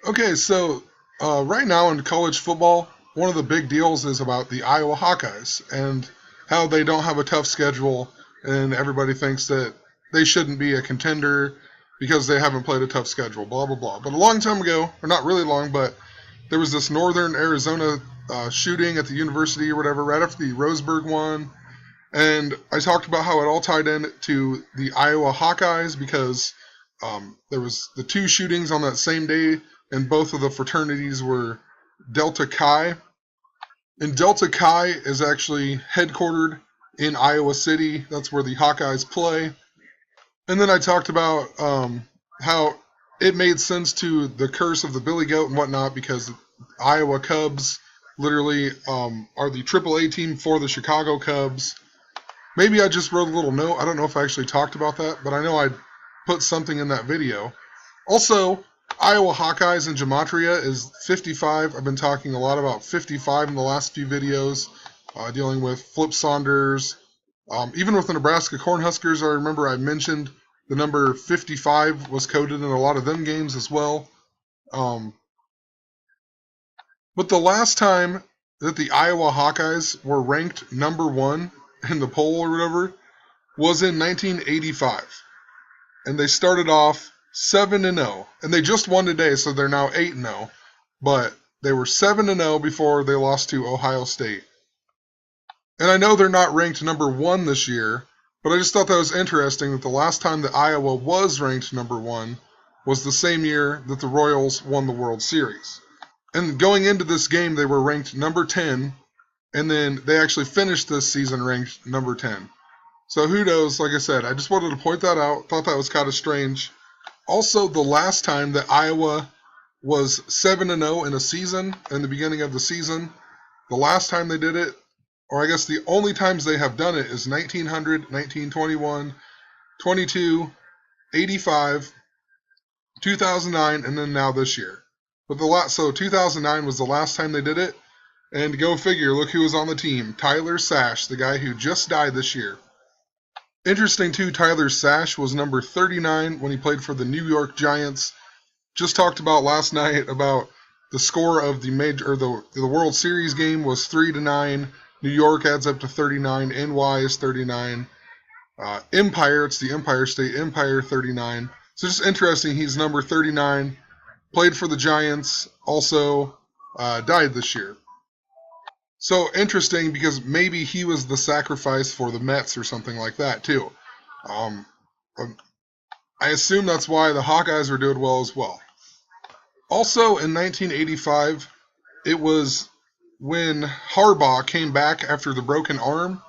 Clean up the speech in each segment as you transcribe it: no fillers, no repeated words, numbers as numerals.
Okay, so right now in college football, one of the big deals is about the Iowa Hawkeyes and how they don't have a tough schedule, and everybody thinks that they shouldn't be a contender because they haven't played a tough schedule, blah, blah, blah. But a long time ago, or not really long, but there was this northern Arizona shooting at the university or whatever, right after the Roseburg one. And I talked about how it all tied in to the Iowa Hawkeyes because there was the two shootings on that same day, and both of the fraternities were Delta Chi. And Delta Chi is actually headquartered in Iowa City. That's where the Hawkeyes play. And then I talked about how it made sense to the curse of the Billy Goat and whatnot because Iowa Cubs literally are the AAA team for the Chicago Cubs. Maybe I just wrote a little note. I don't know if I actually talked about that, but I know I put something in that video. Also, Iowa Hawkeyes in Gematria is 55. I've been talking a lot about 55 in the last few videos, dealing with Flip Saunders. Even with the Nebraska Cornhuskers, I remember I mentioned the number 55 was coded in a lot of them games as well. But the last time that the Iowa Hawkeyes were ranked number one in the poll or whatever was in 1985. And they started off 7-0. And they just won today, so they're now 8-0. But they were 7-0 before they lost to Ohio State. And I know they're not ranked number one this year, but I just thought that was interesting that the last time that Iowa was ranked number one was the same year that the Royals won the World Series. And going into this game, they were ranked number 10, and then they actually finished this season ranked number 10. So who knows, like I said, I just wanted to point that out. Thought that was kind of strange. Also, the last time that Iowa was 7-0 in a season, in the beginning of the season, the last time they did it, or I guess the only times they have done it is 1900, 1921, 22, 85, 2009, and then now this year. But so 2009 was the last time they did it, and go figure, look who was on the team. Tyler Sash, the guy who just died this year. Interesting too, Tyler Sash was number 39 when he played for the New York Giants. Just talked about last night about the score of the the World Series game was 3-9. New York adds up to 39. NY is 39. Empire, it's the Empire State Empire 39. So just interesting, he's number 39. Played for the Giants, also died this year. So interesting because maybe he was the sacrifice for the Mets or something like that too. I assume that's why the Hawkeyes were doing well as well. Also in 1985, it was when Harbaugh came back after the broken arm,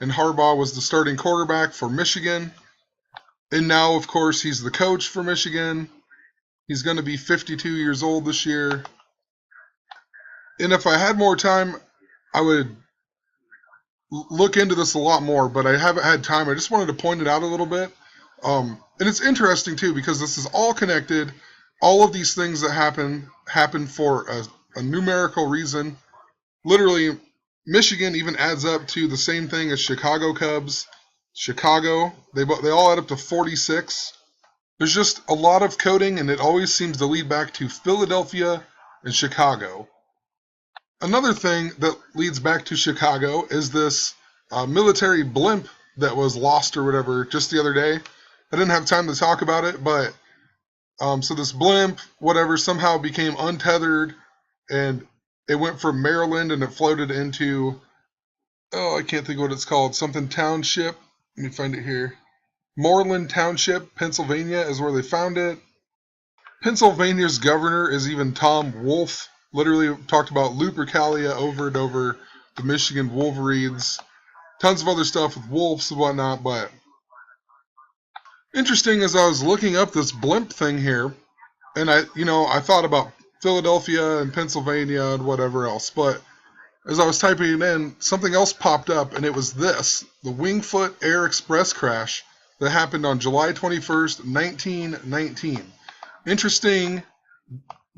and Harbaugh was the starting quarterback for Michigan. And now, of course, he's the coach for Michigan. He's going to be 52 years old this year. And if I had more time, I would look into this a lot more, but I haven't had time. I just wanted to point it out a little bit. And it's interesting, too, because this is all connected. All of these things that happen for a numerical reason. Literally, Michigan even adds up to the same thing as Chicago Cubs. Chicago, they all add up to 46. There's just a lot of coding, and it always seems to lead back to Philadelphia and Chicago. Another thing that leads back to Chicago is this military blimp that was lost or whatever just the other day. I didn't have time to talk about it, but so this blimp, whatever, somehow became untethered, and it went from Maryland and it floated into, I can't think of what it's called, something township. Let me find it here. Moreland Township, Pennsylvania is where they found it. Pennsylvania's governor is even Tom Wolf. Literally talked about Lupercalia over and over, the Michigan Wolverines, tons of other stuff with wolves and whatnot, but interesting as I was looking up this blimp thing here, and I thought about Philadelphia and Pennsylvania and whatever else, but as I was typing it in, something else popped up, and it was this, the Wingfoot Air Express crash that happened on July 21st, 1919. Interesting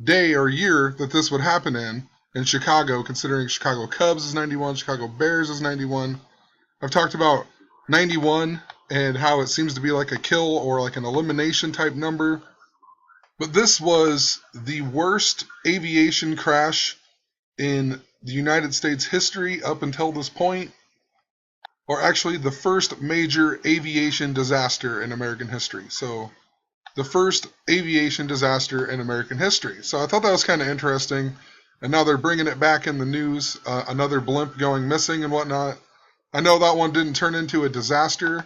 day or year that this would happen in Chicago, considering Chicago Cubs is 91, Chicago Bears is 91. I've talked about 91 and how it seems to be like a kill or like an elimination type number. But this was the worst aviation crash in the United States history up until this point, or actually the first major aviation disaster in American history. So the first aviation disaster in American history. So I thought that was kind of interesting. And now they're bringing it back in the news, another blimp going missing and whatnot. I know that one didn't turn into a disaster.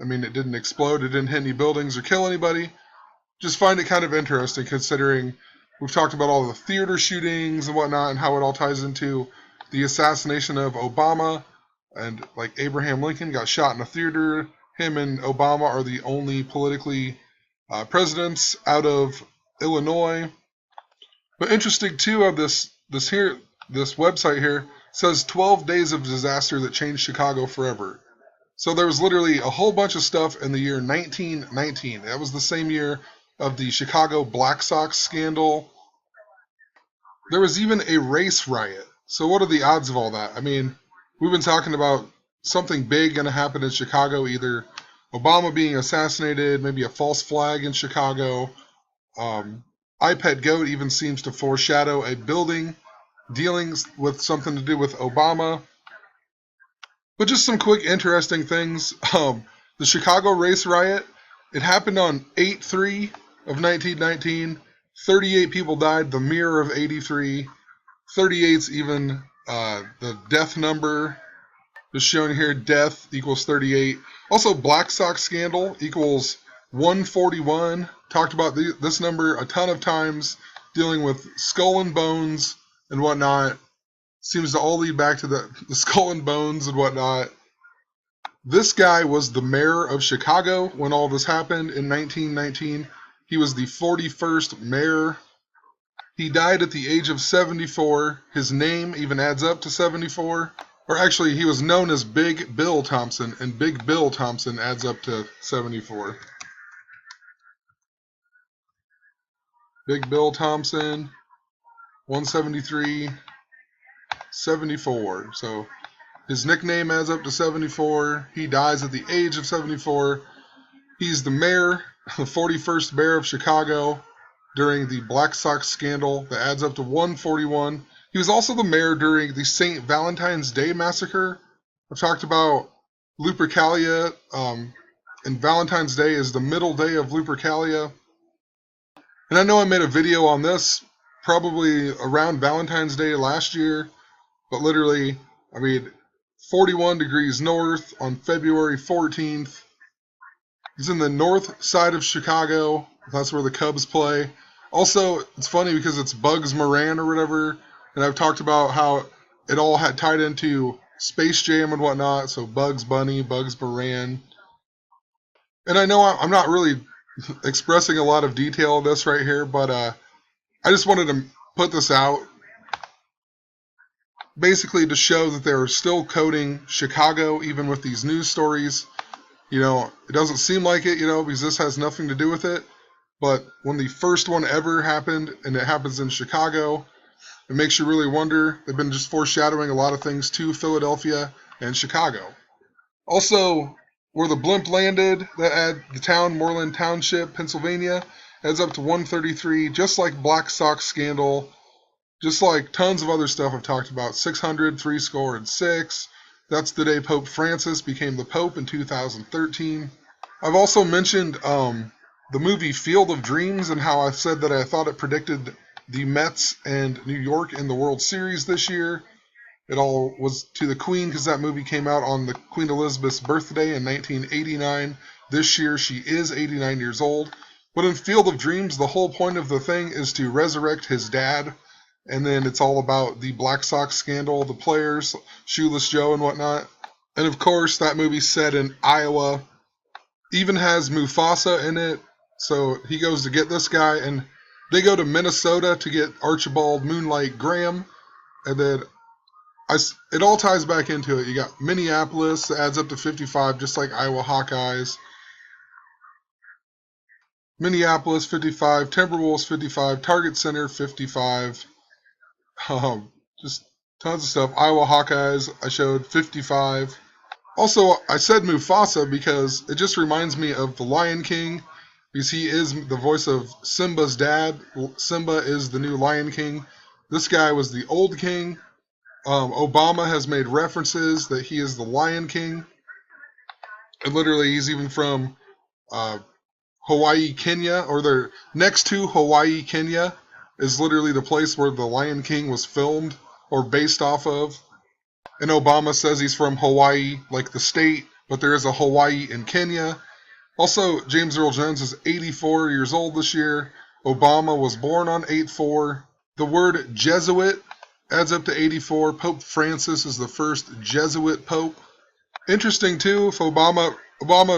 I mean, it didn't explode, it didn't hit any buildings or kill anybody. Just find it kind of interesting considering we've talked about all the theater shootings and whatnot and how it all ties into the assassination of Obama. And like Abraham Lincoln got shot in a theater. Him and Obama are the only politically presidents out of Illinois. But interesting too of this website here says 12 days of disaster that changed Chicago forever. So there was literally a whole bunch of stuff in the year 1919. That was the same year of the Chicago Black Sox scandal. There was even a race riot. So what are the odds of all that? I mean, we've been talking about something big going to happen in Chicago, either Obama being assassinated, maybe a false flag in Chicago. iPet Goat even seems to foreshadow a building dealing with something to do with Obama. But just some quick interesting things. The Chicago race riot, it happened on 8/3 of 1919. 38 people died, the mirror of 83. 38's even the death number. Just showing here, death equals 38. Also, Black Sox scandal equals 141. Talked about this number a ton of times, dealing with skull and bones and whatnot. Seems to all lead back to the skull and bones and whatnot. This guy was the mayor of Chicago when all this happened in 1919. He was the 41st mayor. He died at the age of 74. His name even adds up to 74. Or actually, he was known as Big Bill Thompson, and Big Bill Thompson adds up to 74. Big Bill Thompson, 173, 74. So his nickname adds up to 74. He dies at the age of 74. He's the mayor, the 41st mayor of Chicago during the Black Sox scandal that adds up to 141. He was also the mayor during the St. Valentine's Day massacre. I've talked about Lupercalia, and Valentine's Day is the middle day of Lupercalia. And I know I made a video on this probably around Valentine's Day last year, but literally, I mean, 41 degrees north on February 14th. He's in the north side of Chicago. That's where the Cubs play. Also, it's funny because it's Bugs Moran or whatever, and I've talked about how it all had tied into Space Jam and whatnot, so Bugs Bunny, Bugs Moran. And I know I'm not really expressing a lot of detail of this right here, but I just wanted to put this out basically to show that they're still coding Chicago even with these news stories. You know, it doesn't seem like it, you know, because this has nothing to do with it. But when the first one ever happened, and it happens in Chicago, it makes you really wonder. They've been just foreshadowing a lot of things to Philadelphia and Chicago. Also, where the blimp landed, that at the town, Moreland Township, Pennsylvania, adds up to 133, just like Black Sox scandal, just like tons of other stuff I've talked about. 600, 6. That's the day Pope Francis became the Pope in 2013. I've also mentioned the movie Field of Dreams and how I said that I thought it predicted the Mets and New York in the World Series this year. It all was to the Queen because that movie came out on the Queen Elizabeth's birthday in 1989. This year she is 89 years old. But in Field of Dreams, the whole point of the thing is to resurrect his dad. And then it's all about the Black Sox scandal, the players, Shoeless Joe and whatnot. And of course, that movie's set in Iowa. Even has Mufasa in it. So he goes to get this guy, and they go to Minnesota to get Archibald Moonlight Graham. And then it all ties back into it. You got Minneapolis, that adds up to 55, just like Iowa Hawkeyes. Minneapolis, 55. Timberwolves, 55. Target Center, 55. Just tons of stuff. Iowa Hawkeyes, I showed 55. Also, I said Mufasa because it just reminds me of The Lion King, because he is the voice of Simba's dad. Simba is the new Lion King. This guy was the old king. Obama has made references that he is the Lion King. And literally, he's even from uh, Hawaii, Kenya, or they're next to Hawaii, Kenya, is literally the place where the Lion King was filmed or based off of. And Obama says he's from Hawaii, like the state, but there is a Hawaii in Kenya. Also, James Earl Jones is 84 years old this year. Obama was born on 8/4. The word Jesuit adds up to 84. Pope Francis is the first Jesuit pope. Interesting too, if Obama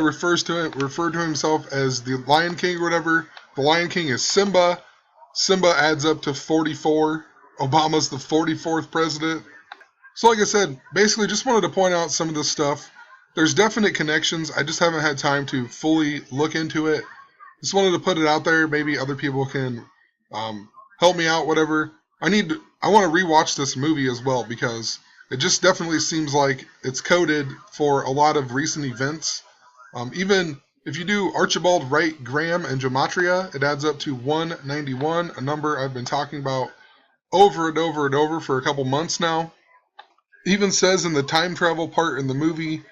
referred to himself as the Lion King or whatever. The Lion King is Simba. Simba adds up to 44. Obama's the 44th president. So like I said, basically just wanted to point out some of this stuff. There's definite connections. I just haven't had time to fully look into it. Just wanted to put it out there. Maybe other people can help me out, whatever. I want to rewatch this movie as well because it just definitely seems like it's coded for a lot of recent events. Even if you do Archibald Wright Graham and Gematria, it adds up to 191, a number I've been talking about over and over and over for a couple months now. It even says in the time travel part in the movie,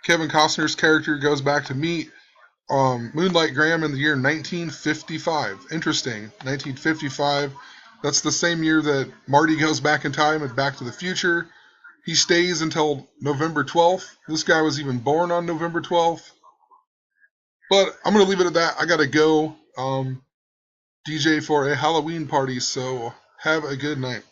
Kevin Costner's character goes back to meet Moonlight Graham in the year 1955. Interesting. 1955. That's the same year that Marty goes back in time at Back to the Future. He stays until November 12th. This guy was even born on November 12th. But I'm going to leave it at that. I got to go DJ for a Halloween party, so have a good night.